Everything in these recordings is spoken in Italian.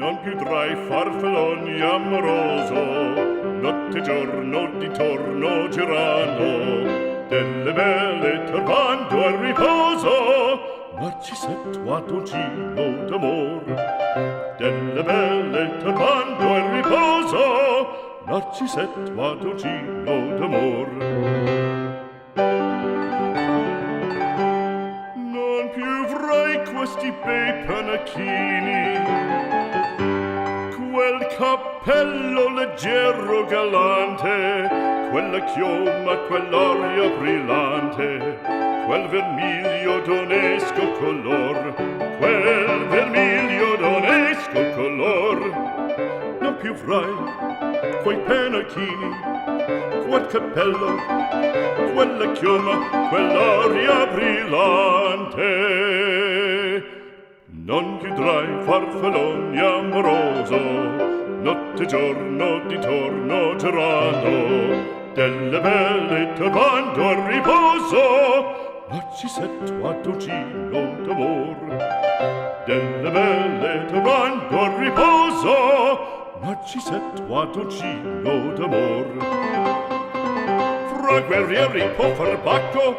non più tra i farfalloni amoroso, notte e giorno d'intorno girano, delle belle turbando al riposo, Narcisetto a dolcino d'amor. Delle belle turbando al riposo, Narcisetto a dolcino d'amor. Non più avrai questi bei panacchini, quel cappello leggero galante, quella chioma, quell'aria brillante, quel vermiglio d'onesco color, quel vermiglio d'onesco color. Non più avrai quei panacchini, quel cappello, quella chioma, quell'aria brillante. Non più tra i farfalloni amoroso, notte e giorno d'intorno girando, delle belle turbando al riposo, Narcisetto a dolcino d'amor. Delle belle turbando al riposo, Narcisetto a dolcino d'amor. Fra guerrieri può far bacco,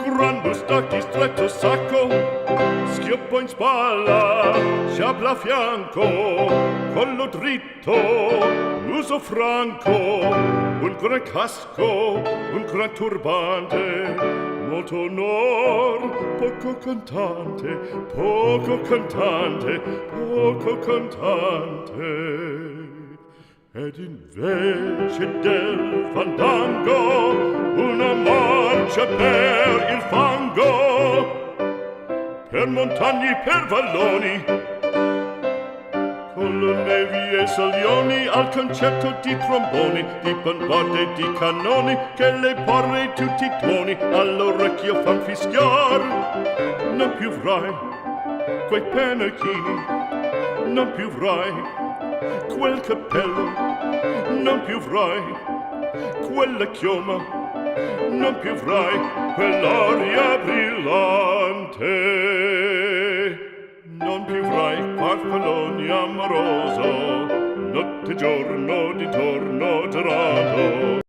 gran mustacchi stretto sacco, schioppo in spalla, sciabla a fianco, collo dritto, muso franco, un gran casco, un gran turbante, molto onor, poco cantante, poco cantante, poco cantante. Ed invece del fandango una marcia per il fango, per montagne, per valloni, con le nevi e salioni, al concerto di tromboni, di bombarde e di cannoni, che le porre tutti i tuoni all'orecchio fan fischiar. Non più avrai quei panacchini, non più avrai quel cappello, non più avrai quella chioma, non più avrai quell'aria brillante, non più avrai farfalloni amoroso, notte e giorno d'intorno girando.